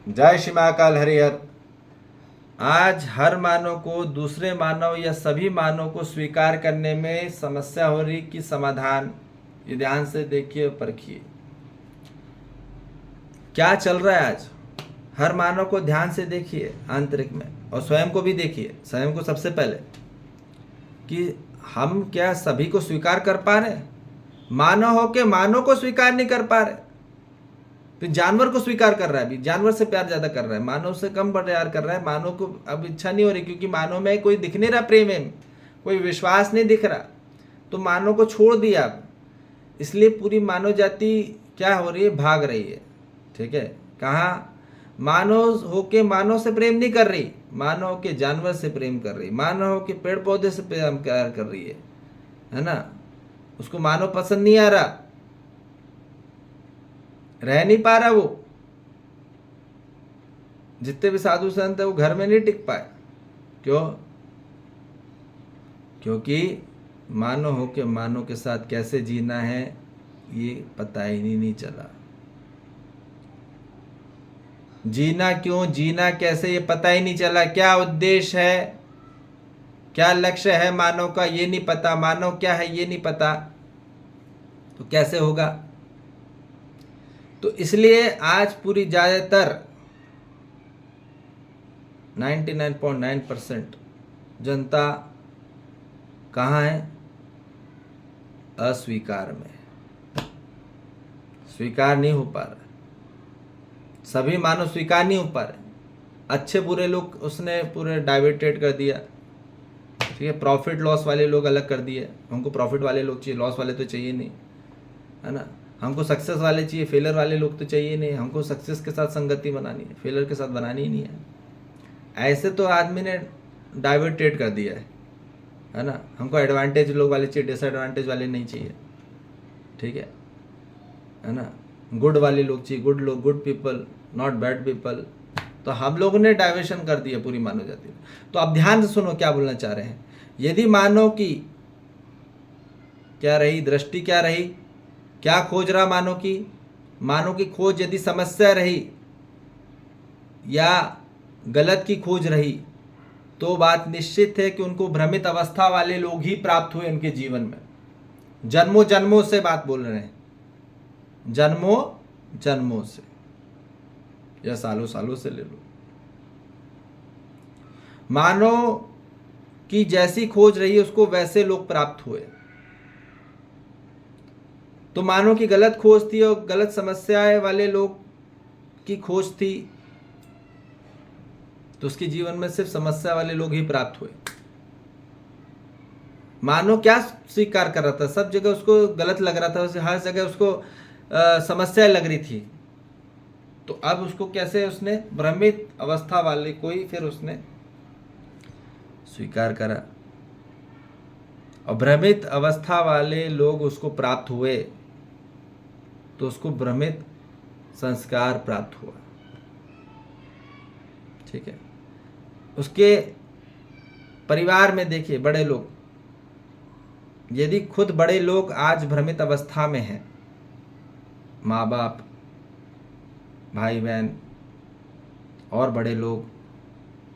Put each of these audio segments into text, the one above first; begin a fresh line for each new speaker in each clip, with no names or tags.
जय श्री महाकाल हरिहर। आज हर मानव को दूसरे मानव या सभी मानव को स्वीकार करने में समस्या हो रही कि समाधान। ये ध्यान से देखिए और परखिए क्या चल रहा है आज। हर मानव को ध्यान से देखिए आंतरिक में, और स्वयं को भी देखिए, स्वयं को सबसे पहले, कि हम क्या सभी को स्वीकार कर पा रहे हैं। मानव हो के मानव को स्वीकार नहीं कर पा रहे, फिर जानवर को स्वीकार कर रहा है। अभी जानवर से प्यार ज्यादा कर रहा है, मानव से कम प्यार कर रहा है। मानव को अब इच्छा नहीं हो रही, क्योंकि मानव में कोई दिख नहीं रहा, प्रेम है, कोई विश्वास नहीं दिख रहा, तो मानव को छोड़ दिया अब। इसलिए पूरी मानव जाति क्या हो रही है, भाग रही है। ठीक है, कहाँ? मानव होके मानव से प्रेम नहीं कर रही, मानव के जानवर से प्रेम कर रही, मानव के पेड़ पौधे से प्रेम कर रही है ना। उसको मानव पसंद नहीं आ रहा, रह नहीं पा रहा। वो जितने भी साधु संत है वो घर में नहीं टिक पाए। क्यों? क्योंकि मानव होके मानव के साथ कैसे जीना है ये पता ही नहीं चला। जीना क्यों, जीना कैसे, ये पता ही नहीं चला। क्या उद्देश्य है, क्या लक्ष्य है मानव का, ये नहीं पता। मानव क्या है ये नहीं पता, तो कैसे होगा? तो इसलिए आज पूरी ज्यादातर 99.9% जनता कहाँ है? अस्वीकार में, स्वीकार नहीं हो पा रहा। सभी मानव स्वीकार नहीं हो पा रहे। अच्छे बुरे लोग उसने पूरे डाइवर्टेड कर दिया। ठीक है, प्रॉफिट लॉस वाले लोग अलग कर दिए। हमको प्रॉफिट वाले लोग चाहिए, लॉस वाले तो चाहिए नहीं, है ना। हमको सक्सेस वाले चाहिए, फेलर वाले लोग तो चाहिए नहीं। हमको सक्सेस के साथ संगति बनानी है, फेलर के साथ बनानी ही नहीं है। ऐसे तो आदमी ने डाइवर्टेड कर दिया है ना। हमको एडवांटेज लोग वाले चाहिए, डिसएडवांटेज वाले नहीं चाहिए। ठीक है ना। गुड वाले लोग चाहिए, गुड लोग, good people, not bad people. तो हम लोगों ने डाइवर्शन कर दिया पूरी मानव जाति में। तो अब ध्यान से सुनो क्या बोलना चाह रहे हैं। यदि मानव की क्या रही दृष्टि, क्या रही, क्या खोज रहा मानव की, मानव की खोज यदि समस्या रही या गलत की खोज रही, तो बात निश्चित है कि उनको भ्रमित अवस्था वाले लोग ही प्राप्त हुए उनके जीवन में। जन्मों जन्मों से बात बोल रहे हैं, जन्मों जन्मों से या सालों सालों से ले लो। मानव की जैसी खोज रही उसको वैसे लोग प्राप्त हुए। तो मानव की गलत खोज थी और गलत समस्याएं वाले लोग की खोज थी, तो उसके जीवन में सिर्फ समस्या वाले लोग ही प्राप्त हुए। मानव क्या स्वीकार कर रहा था? सब जगह उसको गलत लग रहा था, हर जगह उसको समस्या लग रही थी। तो अब उसको कैसे उसने भ्रमित अवस्था वाले को ही फिर उसने स्वीकार करा, और भ्रमित अवस्था वाले लोग उसको प्राप्त हुए, तो उसको भ्रमित संस्कार प्राप्त हुआ। ठीक है, उसके परिवार में देखिए बड़े लोग, यदि खुद बड़े लोग आज भ्रमित अवस्था में हैं, माँ बाप, भाई बहन और बड़े लोग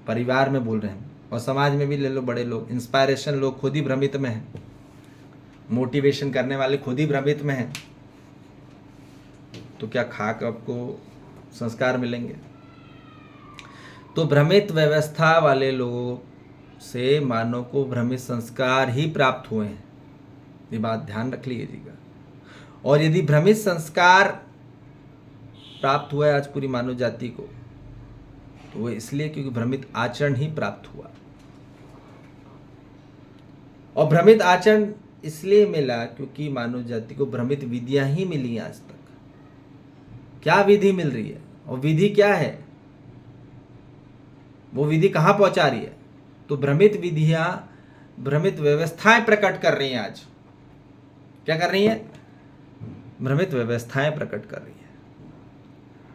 परिवार में बोल रहे हैं, और समाज में भी ले लो, बड़े लोग, इंस्पायरेशन लोग खुद ही भ्रमित में हैं, मोटिवेशन करने वाले खुद ही भ्रमित में हैं, तो क्या खाक आपको संस्कार मिलेंगे? तो भ्रमित व्यवस्था वाले लोगों से मानव को भ्रमित संस्कार ही प्राप्त हुए हैं। ये बात ध्यान रख लीजिएगा। और यदि भ्रमित संस्कार प्राप्त हुआ है आज पूरी मानव जाति को, तो वो इसलिए क्योंकि भ्रमित आचरण ही प्राप्त हुआ। और भ्रमित आचरण इसलिए मिला क्योंकि मानव जाति को भ्रमित विधियां ही मिली आज तक। क्या विधि मिल रही है, और विधि क्या है, वो विधि कहां पहुंचा रही है? तो भ्रमित विधियां, भ्रमित व्यवस्थाएं प्रकट कर रही हैं। आज क्या कर रही हैं? भ्रमित व्यवस्थाएं प्रकट कर रही है।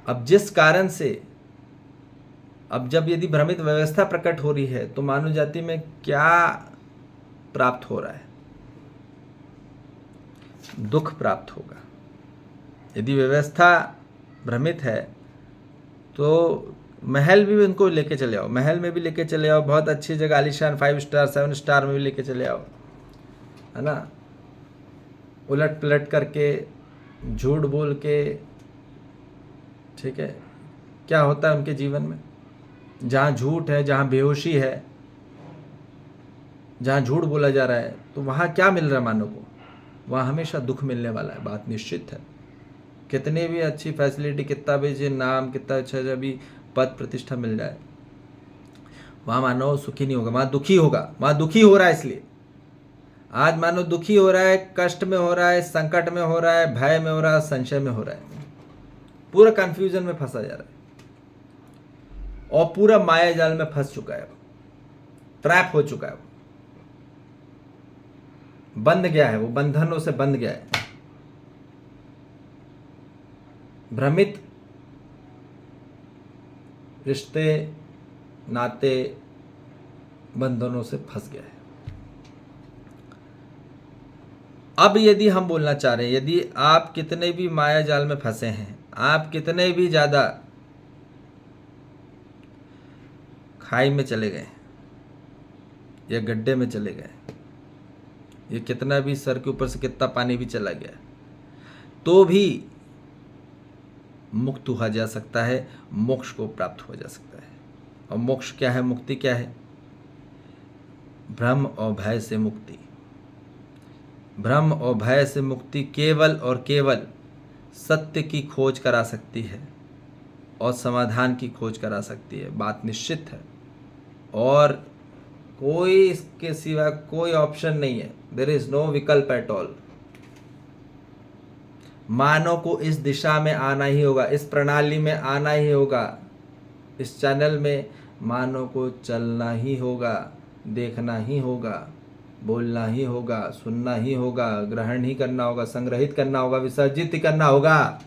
अब जिस कारण से, अब जब यदि भ्रमित व्यवस्था प्रकट हो रही है, तो मानव जाति में क्या प्राप्त हो रहा है? दुख प्राप्त होगा। यदि व्यवस्था भ्रमित है तो महल भी उनको लेके चले आओ, महल में भी लेके चले आओ, बहुत अच्छी जगह आलीशान 5 स्टार 7 स्टार में भी लेके चले आओ, है ना। उलट पलट करके, झूठ बोल के, ठीक है, क्या होता है उनके जीवन में? जहाँ झूठ है, जहाँ बेहोशी है, जहाँ झूठ बोला जा रहा है, तो वहाँ क्या मिल रहा है मानव को? वहाँ हमेशा दुख मिलने वाला है, बात निश्चित है। कितनी भी अच्छी फैसिलिटी, कितना भी नाम, कितना अच्छा भी पद प्रतिष्ठा मिल जाए, वहाँ मानव सुखी नहीं होगा, वहाँ दुखी होगा। वहाँ दुखी हो रहा है, इसलिए आज मानव दुखी हो रहा है, कष्ट में हो रहा है, संकट में हो रहा है, भय में हो रहा है, संशय में हो रहा है, पूरा कंफ्यूजन में फंसा जा रहा है और पूरा माया जाल में फंस चुका है, ट्रैप हो चुका है, बंध गया है, वो बंधनों से बंध गया है, भ्रमित रिश्ते नाते बंधनों से फंस गया है। अब यदि हम बोलना चाह रहे हैं, यदि आप कितने भी माया जाल में फंसे हैं, आप कितने भी ज़्यादा खाई में चले गए या गड्ढे में चले गए, ये कितना भी सर के ऊपर से कितना पानी भी चला गया, तो भी मुक्त हुआ जा सकता है, मोक्ष को प्राप्त हो जा सकता है। और मोक्ष क्या है, मुक्ति क्या है? भ्रम और भय से मुक्ति। भ्रम और भय से मुक्ति केवल और केवल सत्य की खोज करा सकती है और समाधान की खोज करा सकती है, बात निश्चित है। और कोई इसके सिवा कोई ऑप्शन नहीं है, देयर इज नो विकल्प एट ऑल। मानव को इस दिशा में आना ही होगा, इस प्रणाली में आना ही होगा, इस चैनल में मानव को चलना ही होगा, देखना ही होगा, बोलना ही होगा, सुनना ही होगा, ग्रहण ही करना होगा, संग्रहित करना होगा, विसर्जित ही करना होगा।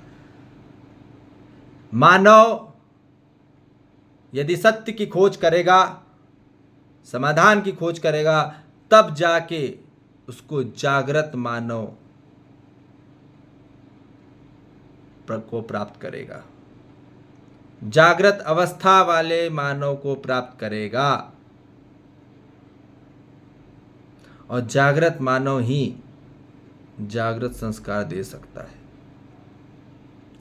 मानव यदि सत्य की खोज करेगा, समाधान की खोज करेगा, तब जाके उसको जागृत मानव को प्राप्त करेगा, जागृत अवस्था वाले मानव को प्राप्त करेगा। और जागृत मानव ही जागृत संस्कार दे सकता है।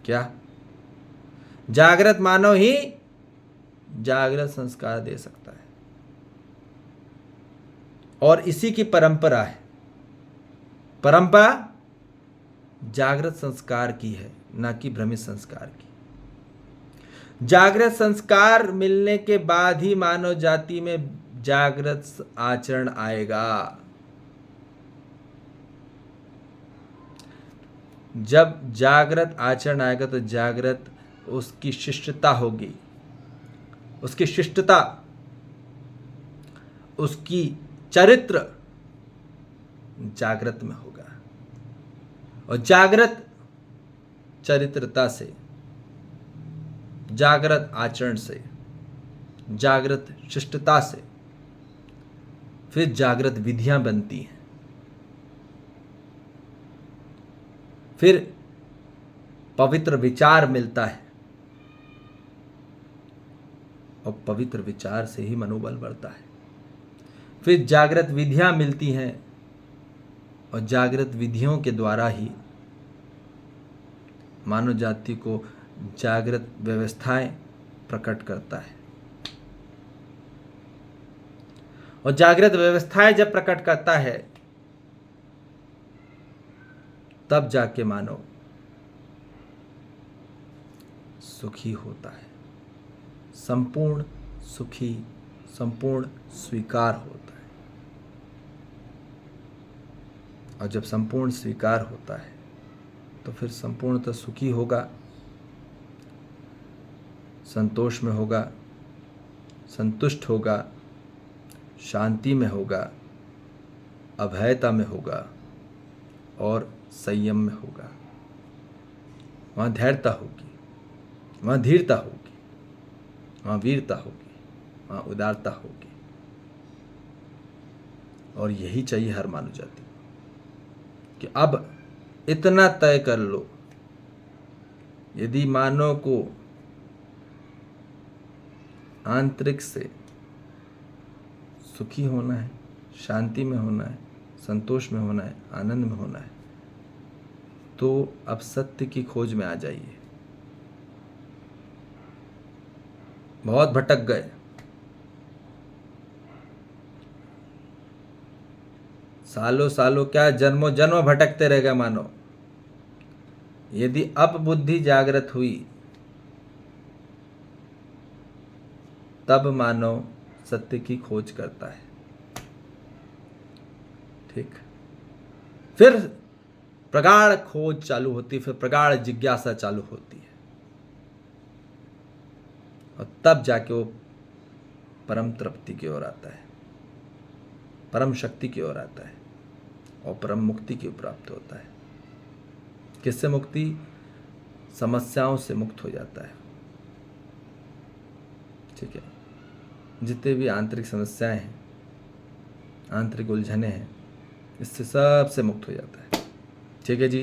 क्या? जागृत मानव ही जागृत संस्कार दे सकता है। और इसी की परंपरा है। परंपरा जागृत संस्कार की है, ना कि भ्रमित संस्कार की। जागृत संस्कार मिलने के बाद ही मानव जाति में जागृत आचरण आएगा। जब जागृत आचरण आएगा तो जागृत उसकी शिष्टता होगी, उसकी शिष्टता, उसकी चरित्र जागृत में होगा। और जागृत चरित्रता से, जागृत आचरण से, जागृत शिष्टता से फिर जागृत विधियां बनती हैं, फिर पवित्र विचार मिलता है और पवित्र विचार से ही मनोबल बढ़ता है। फिर जागृत विधियां मिलती हैं और जागृत विधियों के द्वारा ही मानव जाति को जागृत व्यवस्थाएं प्रकट करता है। और जागृत व्यवस्थाएं जब प्रकट करता है तब जाके मानव सुखी होता है, संपूर्ण सुखी, संपूर्ण स्वीकार होता है। और जब संपूर्ण स्वीकार होता है तो फिर संपूर्णतः सुखी होगा, संतोष में होगा, संतुष्ट होगा, शांति में होगा, अभयता में होगा और संयम में होगा। वहाँ धैर्यता होगी, वहाँ धीरता होगी, वहाँ वीरता होगी, वहाँ उदारता होगी। और यही चाहिए हर मानव जाति कि अब इतना तय कर लो, यदि मानव को आंतरिक से सुखी होना है, शांति में होना है, संतोष में होना है, आनंद में होना है, तो अब सत्य की खोज में आ जाइए। बहुत भटक गए, सालों सालों क्या जन्मों जन्म भटकते रह गए मानो। यदि अब बुद्धि जागृत हुई तब मानव सत्य की खोज करता है। ठीक, फिर प्रगाढ़ खोज चालू होती है, फिर प्रगाढ़ जिज्ञासा चालू होती है, और तब जाके वो परम तृप्ति की ओर आता है, परम शक्ति की ओर आता है, और परम मुक्ति की प्राप्त होता है। किससे मुक्ति? समस्याओं से मुक्त हो जाता है। ठीक है, जितने भी आंतरिक समस्याएं हैं, आंतरिक उलझने हैं, इससे सब से मुक्त हो जाता है। ठीक है जी।